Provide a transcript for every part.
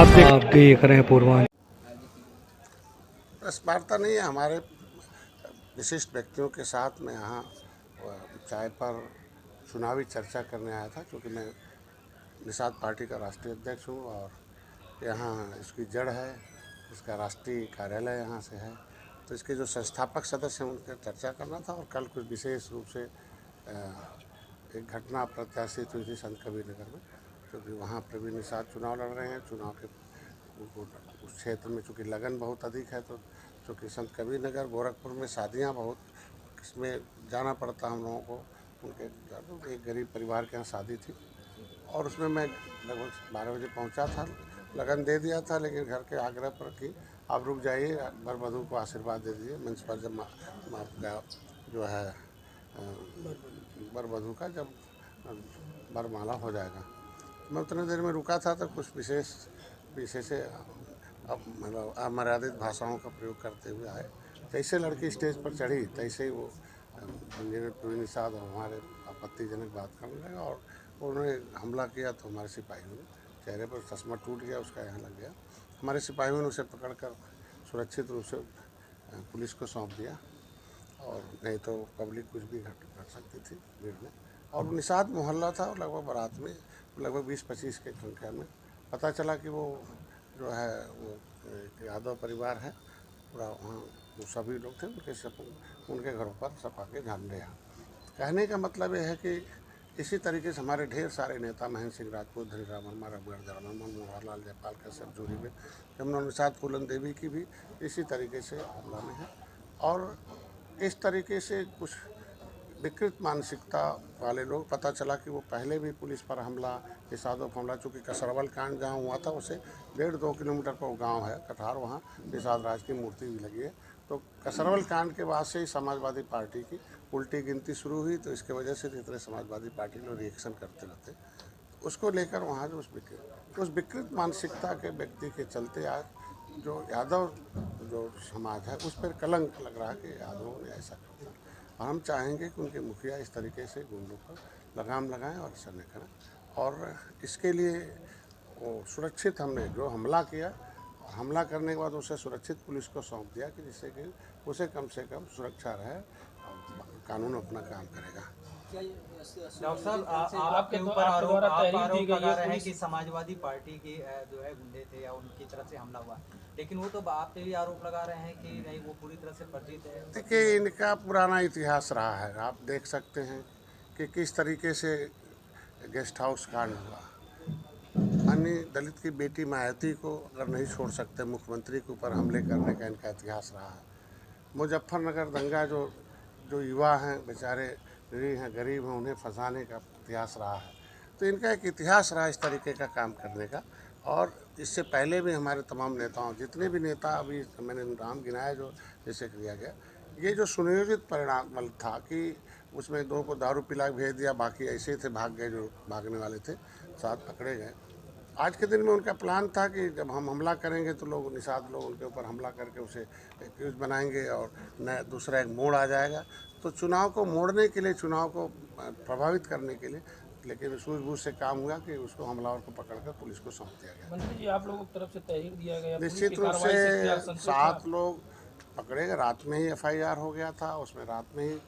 आप देख रहे हैं पूर्वांचल। प्रेस वार्ता नहीं है, हमारे विशिष्ट व्यक्तियों के साथ मैं यहाँ चाय पर चुनावी चर्चा करने आया था, क्योंकि मैं निषाद पार्टी का राष्ट्रीय अध्यक्ष हूँ और यहाँ इसकी जड़ है, इसका राष्ट्रीय कार्यालय यहाँ से है। तो इसके जो संस्थापक सदस्य हैं उनका चर्चा करना था। और कल कुछ विशेष रूप से एक घटना प्रत्याशित हुई थी संत कबीर नगर में, क्योंकि वहाँ प्रवीण निषाद चुनाव लड़ रहे हैं। चुनाव के उस क्षेत्र में चूँकि लगन बहुत अधिक है, तो चूँकि संत कबीर नगर गोरखपुर में शादियाँ बहुत, इसमें जाना पड़ता हम लोगों को। उनके एक गरीब परिवार के यहाँ शादी थी और उसमें मैं लगभग 12 बजे पहुंचा था, लगन दे दिया था, लेकिन घर के आग्रह पर कि आप रुक जाइए, वर वधू को आशीर्वाद दे दीजिए मंच पर। जब आपका जो है वर वधू का जब वरमाला हो जाएगा, मैं उतने देर में रुका था, तो कुछ विशेष अब मतलब अमर्यादित भाषाओं का प्रयोग करते हुए आए। जैसे लड़की स्टेज पर चढ़ी तैसे ही वो प्रवीण निषाद और हमारे आपत्तिजनक बात करने लगे और उन्होंने हमला किया। तो हमारे सिपाहियों ने, चेहरे पर चश्मा टूट गया उसका, यहाँ लग गया। हमारे सिपाहियों ने उसे पकड़कर सुरक्षित रूप से पुलिस को सौंप दिया, और नहीं तो पब्लिक कुछ भी घट सकती थी भीड़ में। और निषाद मोहल्ला था, और लगभग बारात में लगभग 20-25 के संख्या में पता चला कि वो जो है वो यादव परिवार है पूरा, वहाँ वो सभी लोग थे, उनके घरों पर सपा के झंडे हैं। कहने का मतलब ये है कि इसी तरीके से हमारे ढेर सारे नेता, महेंद्र सिंह राजपूत, धनीराम वर्मा, रघुवर दलाल, मनोहर लाल, जयपाल कश्यप, जूरी में जमुना निषाद, फूलन देवी की भी इसी तरीके से हमला में है। और इस तरीके से कुछ विकृत मानसिकता वाले लोग, पता चला कि वो पहले भी पुलिस पर हमला, निषादों पर हमला, चूँकि कसरवल कांड जहाँ हुआ था उसे 1.5-2 किलोमीटर पर वो गाँव है कठार, वहाँ निषाद राज की मूर्ति भी लगी है। तो कसरवल कांड के बाद से ही समाजवादी पार्टी की उल्टी गिनती शुरू हुई, तो इसके वजह से जितने समाजवादी पार्टी लोग रिएक्शन करते रहते, उसको लेकर वहाँ जो उस विकृत मानसिकता के व्यक्ति के चलते आज जो यादव जो समाज है उस पर कलंक लग रहा है कि यादवों ने ऐसा कर दिया। और हम चाहेंगे कि उनके मुखिया इस तरीके से गुंडों पर लगाम लगाएं और ऐसा नहीं करें। और इसके लिए वो सुरक्षित, हमने जो हमला किया, हमला करने के बाद उसे सुरक्षित पुलिस को सौंप दिया कि जिससे कि उसे कम से कम सुरक्षा रहे और कानून अपना काम करेगा। डॉक्टर साहब, आपके ऊपर आरोप लगा रहे हैं कि समाजवादी पार्टी के जो है गुंडे थे या उनकी तरफ से हमला हुआ, लेकिन वो तो आप पे भी आरोप लगा रहे हैं कि नहीं, वो पूरी तरह से फर्जी थे। देखिए, इनका पुराना इतिहास रहा है, आप देख सकते हैं कि किस तरीके से गेस्ट हाउस कांड हुआ। अन्य दलित की बेटी मायावती को अगर नहीं छोड़ सकते, मुख्यमंत्री के ऊपर हमले करने का इनका इतिहास रहा है। मुजफ्फरनगर दंगा, जो जो युवा हैं बेचारे गरीब हैं, उन्हें फंसाने का इतिहास रहा है। तो इनका एक इतिहास रहा इस तरीके का काम करने का। और इससे पहले भी हमारे तमाम नेताओं, जितने भी नेता अभी मैंने नाम गिनाया जो जैसे किया गया, ये जो सुनियोजित परिणाम था कि उसमें 2 को दारू पिला के भेज दिया, बाकी ऐसे थे भाग गए, जो भागने वाले थे 7 पकड़े गए। आज के दिन में उनका प्लान था कि जब हम हमला करेंगे तो लोग, निषाद लोग उनके ऊपर हमला करके उसे एक्यूज बनाएंगे और नया दूसरा एक मोड़ आ जाएगा। तो चुनाव को मोड़ने के लिए, चुनाव को प्रभावित करने के लिए, लेकिन सूझबूझ से काम हुआ कि उसको, हमलावर को पकड़कर पुलिस को सौंप दिया गया। मंत्री जी, आप लोगों की तरफ से तहरीर दिया गया, निश्चित रूप से 7 लोग पकड़े गए, रात में ही FIR हो गया था, उसमें रात में ही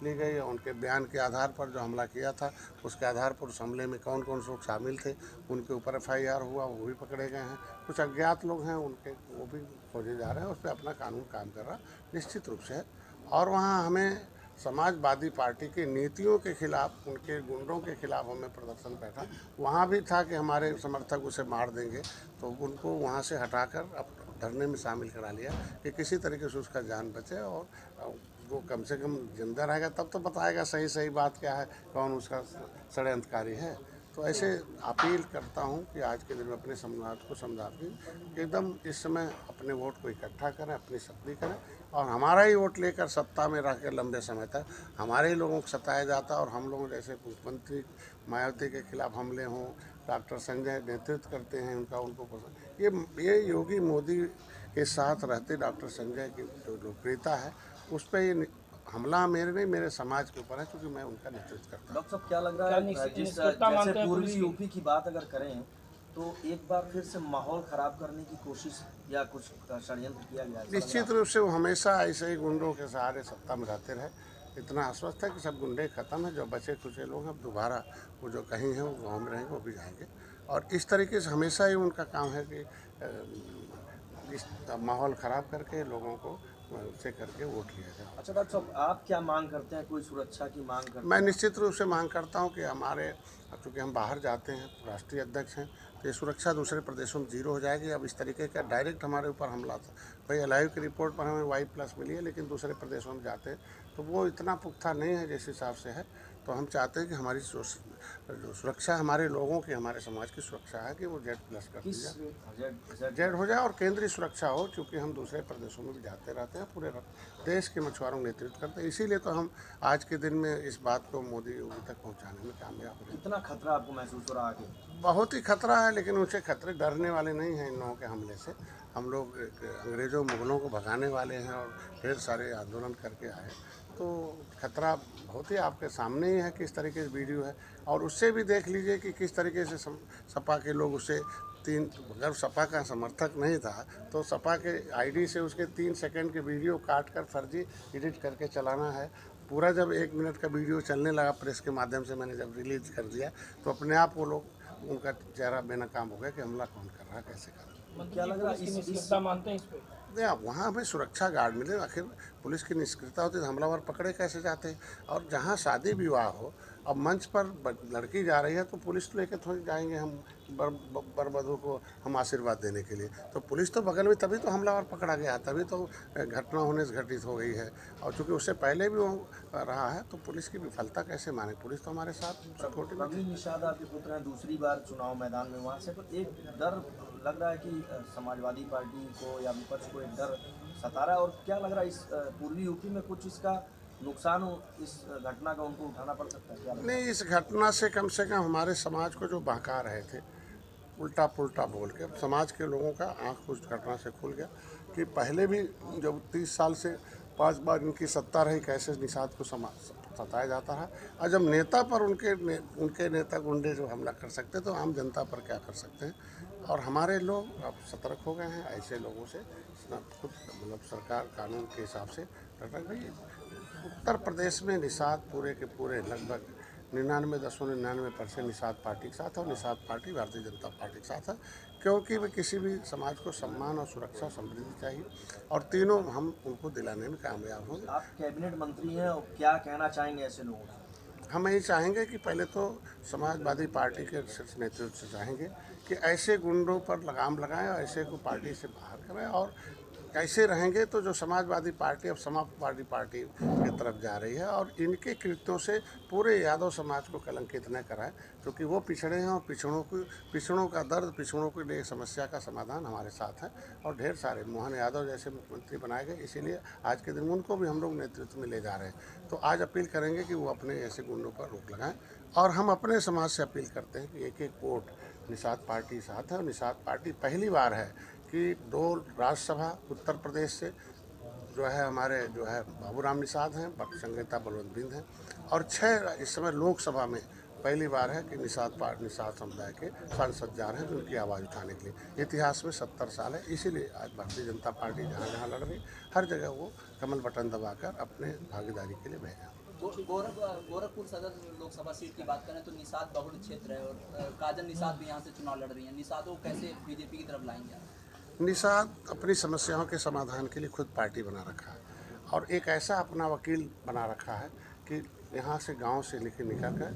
ली गई। उनके बयान के आधार पर जो हमला किया था उसके आधार पर उस हमले में कौन कौन लोग शामिल थे उनके ऊपर FIR हुआ, वो भी पकड़े गए हैं। कुछ अज्ञात लोग हैं उनके, वो भी खोजे जा रहे हैं, उस पर अपना कानून काम कर रहा निश्चित रूप से है। और वहाँ हमें समाजवादी पार्टी की नीतियों के खिलाफ, उनके गुंडों के खिलाफ हमें प्रदर्शन बैठा, वहाँ भी था कि हमारे समर्थक उसे मार देंगे, तो उनको वहाँ से हटाकर अब धरने में शामिल करा लिया कि किसी तरीके से उसका जान बचे और वो कम से कम जिंदा रहेगा, तब तो बताएगा सही बात क्या है, कौन उसका षड्यंत्रकारी है। तो ऐसे अपील करता हूँ कि आज के दिन में अपने समाज को समझा कि एकदम इस समय अपने वोट को इकट्ठा करें, अपनी शक्ति करें, और हमारा ही वोट लेकर सत्ता में रह कर लंबे समय तक हमारे ही लोगों को सताया जाता है। और हम लोग जैसे मुख्यमंत्री मायावती के खिलाफ हमले हों, डॉक्टर संजय नेतृत्व करते हैं उनका, उनको पसंद, ये योगी मोदी के साथ रहते डॉक्टर संजय की जो लोकप्रियता है, उस पर ये हमला मेरे नहीं, मेरे समाज के ऊपर है, क्योंकि मैं उनका नेतृत्व करता हूँ। डॉक्टर साहब, क्या लग रहा है, जैसे पूर्वी यूपी की बात अगर करें तो एक बार फिर से माहौल खराब करने की कोशिश या कुछ षड्यंत्र किया गया है? ऐसा लग निश्चित रहा रूप से वो हमेशा ऐसे ही गुंडों के सहारे सत्ता में रहते रहे। इतना आश्वस्त है कि सब गुंडे खत्म है, जो बचे खुचे लोग हैं अब दोबारा वो जो कहीं हैं वो गाँव में रहेंगे, वो भी जाएंगे। और इस तरीके से हमेशा ही उनका काम है कि इस माहौल ख़राब करके लोगों को से करके वोट लिया जाए। है? अच्छा डॉक्टर साहब, आप क्या मांग करते हैं? कोई सुरक्षा की मांग करते मैं हैं? निश्चित रूप से मांग करता हूं कि हमारे, चूँकि हम बाहर जाते हैं, राष्ट्रीय अध्यक्ष हैं, तो ये सुरक्षा दूसरे प्रदेशों में जीरो हो जाएगी। अब इस तरीके का डायरेक्ट हमारे ऊपर हमला था, भाई एलाइव की रिपोर्ट पर हमें Y+ मिली है, लेकिन दूसरे प्रदेशों में जाते हैं तो वो इतना पुख्ता नहीं है जिस हिसाब से है। तो हम चाहते हैं कि हमारी जो सुरक्षा हमारे लोगों की, हमारे समाज की सुरक्षा है कि वो Z+ कर दी किस जाए, जेड हो जाए और केंद्रीय सुरक्षा हो, क्योंकि हम दूसरे प्रदेशों में भी जाते रहते हैं, पूरे देश के मछुआरों का नेतृत्व करते हैं। इसीलिए तो हम आज के दिन में इस बात को मोदी योगी तक पहुंचाने में कामयाब हुए। कितना खतरा आपको महसूस हो रहा है आगे? बहुत ही खतरा है, लेकिन ऊँचे खतरे डरने वाले नहीं हैं इन लोगों के हमले से। हम लोग अंग्रेज़ों मुग़लों को भगाने वाले हैं और ढेर सारे आंदोलन करके आए। तो खतरा बहुत ही आपके सामने ही है, किस तरीके से वीडियो है। और उससे भी देख लीजिए कि किस तरीके से सपा के लोग उसे अगर सपा का समर्थक नहीं था तो सपा के ID से उसके 3 सेकंड के वीडियो काट कर फर्जी एडिट करके चलाना है। पूरा जब 1 मिनट का वीडियो चलने लगा प्रेस के माध्यम से, मैंने जब रिलीज़ कर दिया तो अपने आप वो लोग, उनका चेहरा बेनकाम हो गया कि हमला कौन कर रहा है, कैसे कर रहा है। क्या लग रहा है इसकी निष्क्रियता मानते हैं इस पे? नहीं, अब वहाँ हमें सुरक्षा गार्ड मिले। आखिर पुलिस की निष्क्रियता होती तो हमलावर पकड़े कैसे जाते। और जहाँ शादी विवाह हो, अब मंच पर लड़की जा रही है तो पुलिस लेके थोड़ी जाएंगे हम बर वधू को हम आशीर्वाद देने के लिए। तो पुलिस तो बगल में, तभी तो हमलावर पकड़ा गया, तभी तो घटना होने से घटित हो गई है। और चूँकि उससे पहले भी वो रहा है तो पुलिस की विफलता कैसे माने। पुलिस तो हमारे साथ सपोर्टिव में प्रवीण निषाद आपके पुत्र हैं, दूसरी बार चुनाव मैदान में, वहाँ से तो एक डर लग रहा है कि समाजवादी पार्टी को या विपक्ष को एक डर सता रहा है। और क्या लग रहा है इस पूर्वी यूपी में कुछ इसका नुकसान हो, इस घटना का उनको उठाना पड़ सकता है? क्या लग रहा है? नहीं, इस घटना से कम हमारे समाज को जो बहका रहे थे उल्टा पुल्टा बोल के, अब समाज के लोगों का आंख उस घटना से खुल गया कि पहले भी जब 30 साल से 5 बार इनकी सत्ता रही, कैसे निषाद को सताया जाता रहा। और जब नेता पर उनके नेता गुंडे जो हमला कर सकते तो आम जनता पर क्या कर सकते हैं। और हमारे लोग अब सतर्क हो गए हैं ऐसे लोगों से, खुद मतलब सरकार कानून के हिसाब से डट गई। उत्तर प्रदेश में निषाद पूरे के पूरे लगभग 99.99% निषाद पार्टी के साथ है, और निषाद पार्टी भारतीय जनता पार्टी के साथ है, क्योंकि वे किसी भी समाज को सम्मान और सुरक्षा समृद्धि चाहिए, और तीनों हम उनको दिलाने में कामयाब होंगे। आप कैबिनेट मंत्री हैं और क्या कहना चाहेंगे ऐसे लोगों को? हम यही चाहेंगे कि पहले तो समाजवादी पार्टी के नेतृत्व से चाहेंगे कि ऐसे गुंडों पर लगाम लगाएं और ऐसे को पार्टी से बाहर करें। और कैसे रहेंगे तो जो समाजवादी पार्टी अब समाजवादी पार्टी की तरफ जा रही है, और इनके कृत्यों से पूरे यादव समाज को कलंकित न कराएं, क्योंकि वो पिछड़े हैं और पिछड़ों का दर्द, पिछड़ों के लिए समस्या का समाधान हमारे साथ है। और ढेर सारे मोहन यादव जैसे मुख्यमंत्री बनाए गए, इसीलिए आज के दिन उनको भी हम लोग नेतृत्व में ले जा रहे हैं। तो आज अपील करेंगे कि वो अपने ऐसे गुंडों पर रोक लगाएं। और हम अपने समाज से अपील करते हैं कि एक एक वोट निषाद पार्टी साथ है। और निषाद पार्टी पहली बार है कि 2 राज्यसभा उत्तर प्रदेश से जो है हमारे जो है बाबूराम निषाद हैं, संगीता बलवंत बिंद हैं, और 6 इस समय लोकसभा में पहली बार है कि निषाद समुदाय के सांसद जा रहे हैं उनकी आवाज़ उठाने के लिए। इतिहास में 70 साल है, इसीलिए आज भारतीय जनता पार्टी जहाँ जहाँ लड़ रही, हर जगह वो कमल बटन दबाकर अपने भागीदारी के लिए भेजा। गोरखपुर सदर लोकसभा सीट की बात करें तो निषाद बहुल क्षेत्र है, और काजल निषाद भी यहाँ से चुनाव लड़ रही हैं। निषाद को कैसे बीजेपी की तरफ लाएंगे आप? निषाद अपनी समस्याओं के समाधान के लिए खुद पार्टी बना रखा है, और एक ऐसा अपना वकील बना रखा है कि यहाँ से गांव से निकल कर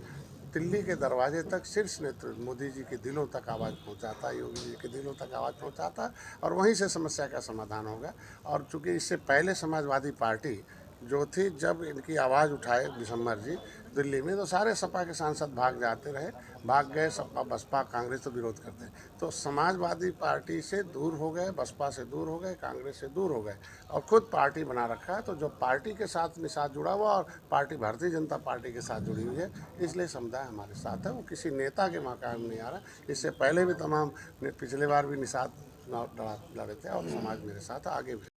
दिल्ली के दरवाजे तक शीर्ष नेतृत्व मोदी जी के दिलों तक आवाज़ पहुँचाता है, योगी जी के दिलों तक आवाज़ पहुँचाता है, और वहीं से समस्या का समाधान होगा। और चूँकि इससे पहले समाजवादी पार्टी जो थी, जब इनकी आवाज़ उठाए दिसंबर जी दिल्ली में, तो सारे सपा के सांसद भाग गए। सपा बसपा कांग्रेस तो विरोध करते हैं। तो समाजवादी पार्टी से दूर हो गए, बसपा से दूर हो गए, कांग्रेस से दूर हो गए, और खुद पार्टी बना रखा है। तो जो पार्टी के साथ निषाद जुड़ा हुआ, और पार्टी भारतीय जनता पार्टी के साथ जुड़ी हुई है, इसलिए समुदाय हमारे साथ है। वो किसी नेता के मकाम में नहीं आ रहा। इससे पहले भी पिछले बार भी निषाद चुनाव लड़े थे, और समाज मेरे साथ आगे भी।